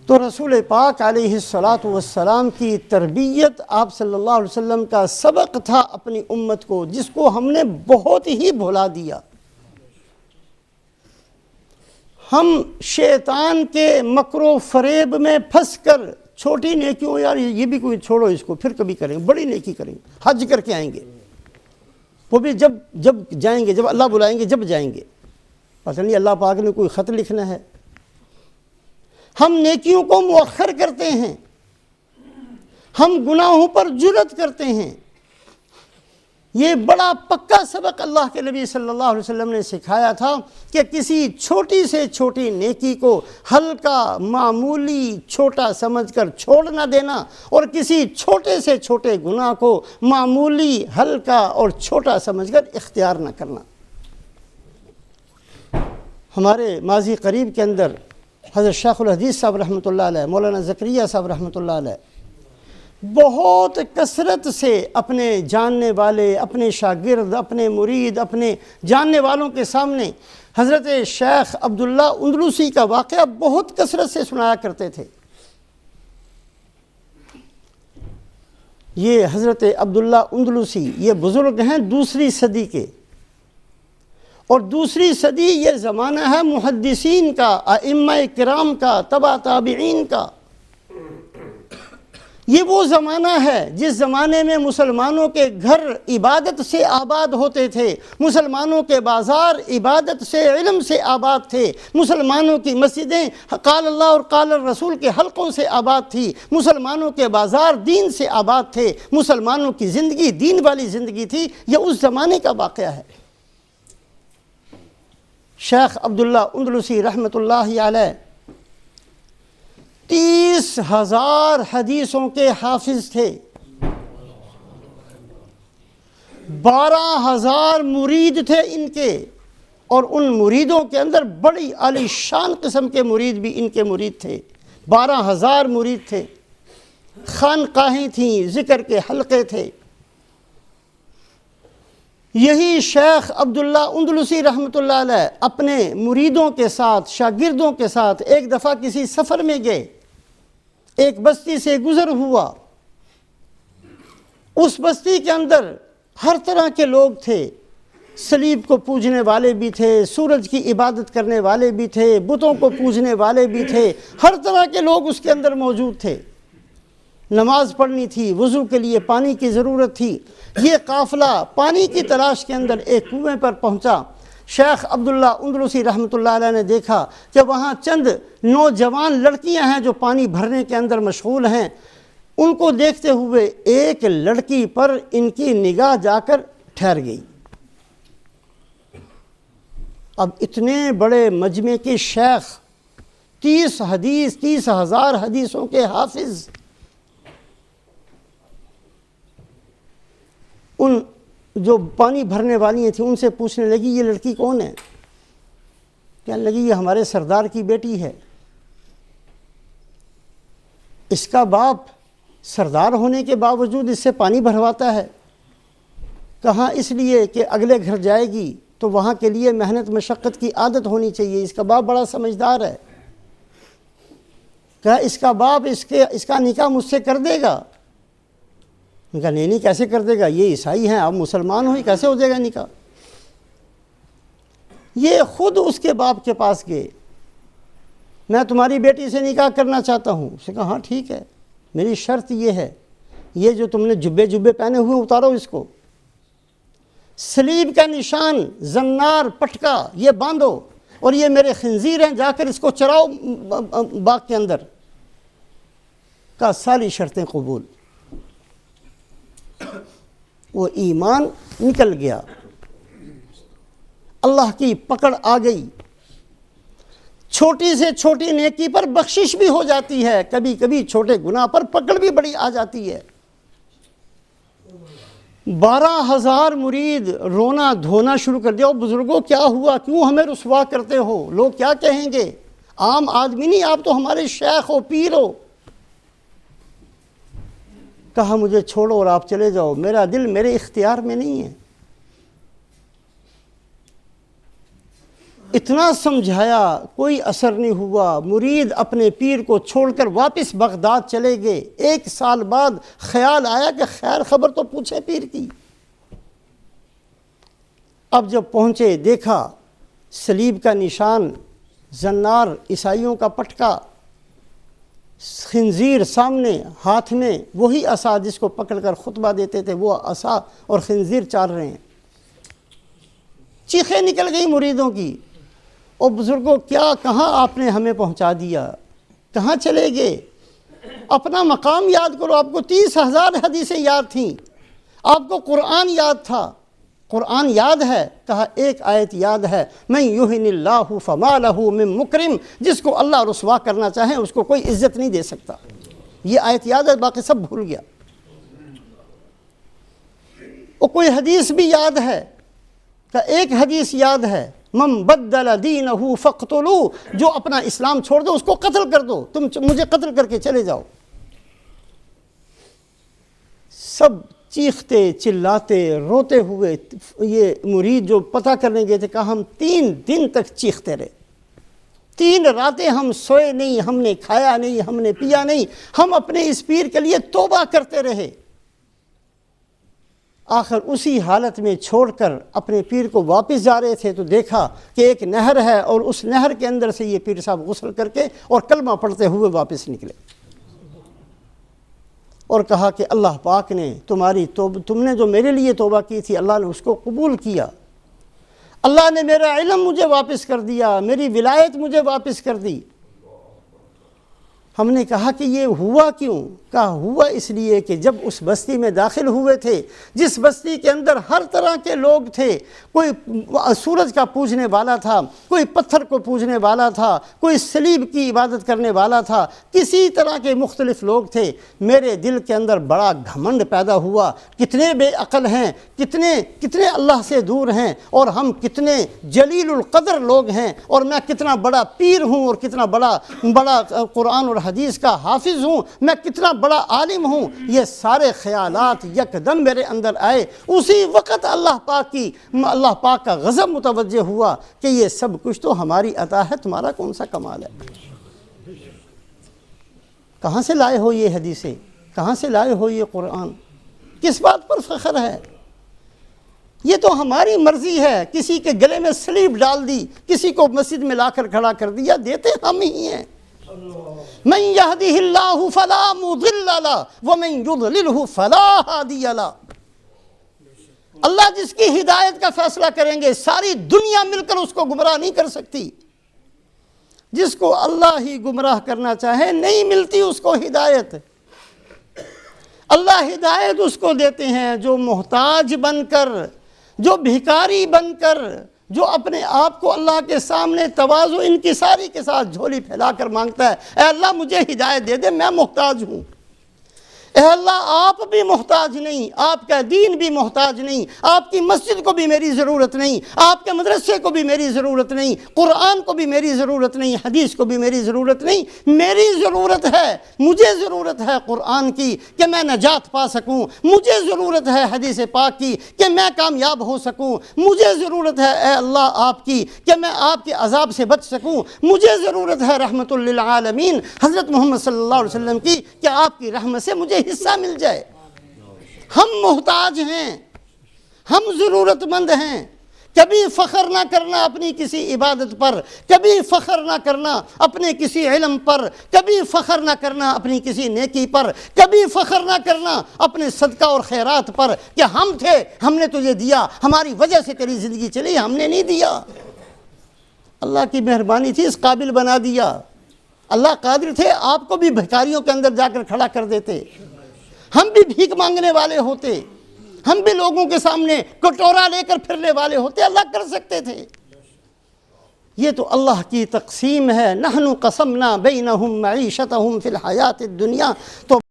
تو رسول پاک علیہ الصلاۃ والسلام کی تربیت، آپ صلی اللہ علیہ وسلم کا سبق تھا اپنی امت کو، جس کو ہم نے بہت ہی بھلا دیا۔ ہم شیطان کے مکر و فریب میں پھنس کر چھوٹی نیکیوں، یار یہ بھی کوئی چھوڑو، اس کو پھر کبھی کریں، بڑی نیکی کریں، حج کر کے آئیں گے، وہ بھی جب جائیں گے، جب اللہ بلائیں گے جب جائیں گے، پتہ نہیں اللہ پاک نے کوئی خط لکھنا ہے۔ ہم نیکیوں کو مؤخر کرتے ہیں، ہم گناہوں پر جرأت کرتے ہیں۔ یہ بڑا پکا سبق اللہ کے نبی صلی اللہ علیہ وسلم نے سکھایا تھا کہ کسی چھوٹی سے چھوٹی نیکی کو ہلکا، معمولی، چھوٹا سمجھ کر چھوڑ نہ دینا، اور کسی چھوٹے سے چھوٹے گناہ کو معمولی، ہلکا اور چھوٹا سمجھ کر اختیار نہ کرنا۔ ہمارے ماضی قریب کے اندر حضرت شیخ الحدیث صاحب رحمۃ اللہ علیہ، مولانا زکریا صاحب رحمۃ اللہ علیہ، بہت کثرت سے اپنے جاننے والے، اپنے شاگرد، اپنے مرید، اپنے جاننے والوں کے سامنے حضرت شیخ عبداللہ اندلسی کا واقعہ بہت کثرت سے سنایا کرتے تھے۔ یہ حضرت عبداللہ اندلسی یہ بزرگ ہیں دوسری صدی کے، اور دوسری صدی یہ زمانہ ہے محدثین کا، ائمہ کرام کا، تبع تابعین کا۔ یہ وہ زمانہ ہے جس زمانے میں مسلمانوں کے گھر عبادت سے آباد ہوتے تھے، مسلمانوں کے بازار عبادت سے، علم سے آباد تھے، مسلمانوں کی مسجدیں قال اللہ اور قال الرسول کے حلقوں سے آباد تھی، مسلمانوں کے بازار دین سے آباد تھے، مسلمانوں کی زندگی دین والی زندگی تھی۔ یہ اس زمانے کا واقعہ ہے۔ شیخ عبداللہ اندلسی رحمۃ اللہ علیہ 30,000 حدیثوں کے حافظ تھے، 12,000 مرید تھے ان کے، اور ان مریدوں کے اندر بڑی عالی شان قسم کے مرید بھی ان کے مرید تھے۔ 12,000 مرید تھے، خانقاہیں تھیں، ذکر کے حلقے تھے۔ یہی شیخ عبداللہ اندلسی رحمۃ اللہ علیہ اپنے مریدوں کے ساتھ، شاگردوں کے ساتھ ایک دفعہ کسی سفر میں گئے، ایک بستی سے گزر ہوا۔ اس بستی کے اندر ہر طرح کے لوگ تھے، صلیب کو پوجنے والے بھی تھے، سورج کی عبادت کرنے والے بھی تھے، بتوں کو پوجنے والے بھی تھے، ہر طرح کے لوگ اس کے اندر موجود تھے۔ نماز پڑھنی تھی، وضو کے لیے پانی کی ضرورت تھی۔ یہ قافلہ پانی کی تلاش کے اندر ایک کنویں پر پہنچا۔ شیخ عبداللہ اندلسی رحمۃ اللہ علیہ نے دیکھا کہ وہاں چند نوجوان لڑکیاں ہیں جو پانی بھرنے کے اندر مشغول ہیں۔ ان کو دیکھتے ہوئے ایک لڑکی پر ان کی نگاہ جا کر ٹھہر گئی۔ اب اتنے بڑے مجمع کے شیخ، 30,000 حدیثوں کے حافظ، ان جو پانی بھرنے والی تھیں ان سے پوچھنے لگی یہ لڑکی کون ہے؟ کہنے لگی یہ ہمارے سردار کی بیٹی ہے۔ اس کا باپ سردار ہونے کے باوجود اس سے پانی بھرواتا ہے۔ کہاں اس لیے کہ اگلے گھر جائے گی تو وہاں کے لیے محنت مشقت کی عادت ہونی چاہیے، اس کا باپ بڑا سمجھدار ہے۔ کہا اس کا باپ اس کا نکاح مجھ سے کر دے گا؟ کہا نہیں کیسے کر دے گا، یہ عیسائی ہیں، آپ مسلمان ہوئی، کیسے ہو جائے گا نکاح؟ یہ خود اس کے باپ کے پاس گئے، میں تمہاری بیٹی سے نکاح کرنا چاہتا ہوں۔ اس نے کہا ہاں ٹھیک ہے، میری شرط یہ ہے، یہ جو تم نے جبے پہنے ہوئے اتارو اس کو، صلیب کا نشان، زنار، پٹکا یہ باندھو، اور یہ میرے خنزیر ہیں، جا کر اس کو چراؤ باغ کے اندر۔ کا ساری شرطیں قبول۔ وہ ایمان نکل گیا، اللہ کی پکڑ آ گئی۔ چھوٹی سے چھوٹی نیکی پر بخشش بھی ہو جاتی ہے، کبھی کبھی چھوٹے گناہ پر پکڑ بھی بڑی آ جاتی ہے۔ 12,000 مرید رونا دھونا شروع کر دیا، بزرگوں کیا ہوا، کیوں ہمیں رسوا کرتے ہو، لوگ کیا کہیں گے، عام آدمی نہیں، آپ تو ہمارے شیخ ہو، پیر ہو۔ کہا مجھے چھوڑو اور آپ چلے جاؤ، میرا دل میرے اختیار میں نہیں ہے۔ اتنا سمجھایا کوئی اثر نہیں ہوا، مرید اپنے پیر کو چھوڑ کر واپس بغداد چلے گئے۔ 1 سال بعد خیال آیا کہ خیر خبر تو پوچھے پیر کی۔ اب جب پہنچے دیکھا صلیب کا نشان، زنار، عیسائیوں کا پٹکا، خنزیر سامنے، ہاتھ میں وہی عصا جس کو پکڑ کر خطبہ دیتے تھے، وہ عصا اور خنزیر چار رہے ہیں۔ چیخیں نکل گئی مریدوں کی، اور بزرگوں کیا کہاں آپ نے ہمیں پہنچا دیا، کہاں چلے گئے؟ اپنا مقام یاد کرو۔ آپ کو 30,000 حدیثیں یاد تھیں، آپ کو قرآن یاد تھا۔ قرآن یاد ہے، کہا ایک آیت یاد ہے، من یہن اللہ فما لہ من مکرم، جس کو اللہ رسوا کرنا چاہے اس کو کوئی عزت نہیں دے سکتا۔ یہ آیت یاد ہے، باقی سب بھول گیا۔ اور کوئی حدیث بھی یاد ہے، کہ ایک حدیث یاد ہے، من بدل دینہ فاقتلوہ، جو اپنا اسلام چھوڑ دو اس کو قتل کر دو، تم مجھے قتل کر کے چلے جاؤ۔ سب چیختے چلاتے روتے ہوئے یہ مرید جو پتہ کرنے گئے تھے، کہا ہم 3 دن تک چیختے رہے، 3 راتیں ہم سوئے نہیں، ہم نے کھایا نہیں، ہم نے پیا نہیں، ہم اپنے اس پیر کے لیے توبہ کرتے رہے۔ آخر اسی حالت میں چھوڑ کر اپنے پیر کو واپس جا رہے تھے تو دیکھا کہ ایک نہر ہے، اور اس نہر کے اندر سے یہ پیر صاحب غسل کر کے اور کلمہ پڑھتے ہوئے واپس نکلے، اور کہا کہ اللہ پاک نے تم نے جو میرے لیے توبہ کی تھی، اللہ نے اس کو قبول کیا، اللہ نے میرا علم مجھے واپس کر دیا، میری ولایت مجھے واپس کر دی۔ ہم نے کہا کہ یہ ہوا کیوں؟ کہا ہوا اس لیے کہ جب اس بستی میں داخل ہوئے تھے، جس بستی کے اندر ہر طرح کے لوگ تھے، کوئی سورج کا پوجنے والا تھا، کوئی پتھر کو پوجنے والا تھا، کوئی صلیب کی عبادت کرنے والا تھا، کسی طرح کے مختلف لوگ تھے، میرے دل کے اندر بڑا گھمنڈ پیدا ہوا، کتنے بے عقل ہیں، کتنے اللہ سے دور ہیں، اور ہم کتنے جلیل القدر لوگ ہیں، اور میں کتنا بڑا پیر ہوں، اور کتنا بڑا قرآن اور حدیث کا حافظ ہوں، میں کتنا بڑا عالم ہوں۔ یہ سارے خیالات یکدم میرے اندر آئے۔ اسی وقت اللہ پاک کا غضب متوجہ ہوا کہ یہ سب کچھ تو ہماری عطا ہے، تمہارا کون سا کمال ہے؟ کہاں سے لائے ہو یہ حدیثیں؟ کہاں سے لائے ہو یہ قرآن؟ کس بات پر فخر ہے؟ یہ تو ہماری مرضی ہے، کسی کے گلے میں صلیب ڈال دی، کسی کو مسجد میں لا کر کھڑا کر دیا، دیتے ہم ہی ہیں۔ من یہدہ اللہ فلا مضل لہ ومن یضللہ فلا ہادی لہ۔ اللہ جس کی ہدایت کا فیصلہ کریں گے، ساری دنیا مل کر اس کو گمراہ نہیں کر سکتی۔ جس کو اللہ ہی گمراہ کرنا چاہے، نہیں ملتی اس کو ہدایت۔ اللہ ہدایت اس کو دیتے ہیں جو محتاج بن کر، جو بھکاری بن کر، جو اپنے آپ کو اللہ کے سامنے تواضع انکساری کے ساتھ جھولی پھیلا کر مانگتا ہے، اے اللہ مجھے ہدایت دے دے، میں محتاج ہوں۔ اے اللہ آپ بھی محتاج نہیں، آپ کا دین بھی محتاج نہیں، آپ کی مسجد کو بھی میری ضرورت نہیں، آپ کے مدرسے کو بھی میری ضرورت نہیں، قرآن کو بھی میری ضرورت نہیں، حدیث کو بھی میری ضرورت نہیں۔ میری ضرورت ہے، مجھے ضرورت ہے قرآن کی کہ میں نجات پا سکوں، مجھے ضرورت ہے حدیث پاک کی کہ میں کامیاب ہو سکوں، مجھے ضرورت ہے اے اللہ آپ کی کہ میں آپ کے عذاب سے بچ سکوں، مجھے ضرورت ہے رحمت للعالمین حضرت محمد صلی اللہ علیہ وسلم کی کہ آپ کی رحمت سے مجھے حصہ مل جائے۔ ہم محتاج ہیں، ہم ضرورت مند ہیں۔ کبھی فخر نہ کرنا اپنی کسی عبادت پر، کبھی فخر نہ کرنا اپنے کسی علم پر، کبھی فخر نہ کرنا اپنی کسی نیکی پر، کبھی فخر نہ کرنا اپنے صدقہ اور خیرات پر کہ ہم تھے، ہم نے تجھے دیا، ہماری وجہ سے تیری زندگی چلی، ہم نے نہیں دیا۔ اللہ کی مہربانی تھی، اس قابل بنا دیا۔ اللہ قادر تھے، آپ کو بھی بھکاریوں کے اندر جا کر کھڑا کر دیتے، ہم بھی بھیک مانگنے والے ہوتے، ہم بھی لوگوں کے سامنے کٹورا لے کر پھرنے والے ہوتے، اللہ کر سکتے تھے۔ یہ تو اللہ کی تقسیم ہے۔ نحن قسمنا بینہم معیشتہم فی الحیات الدنیا۔ تو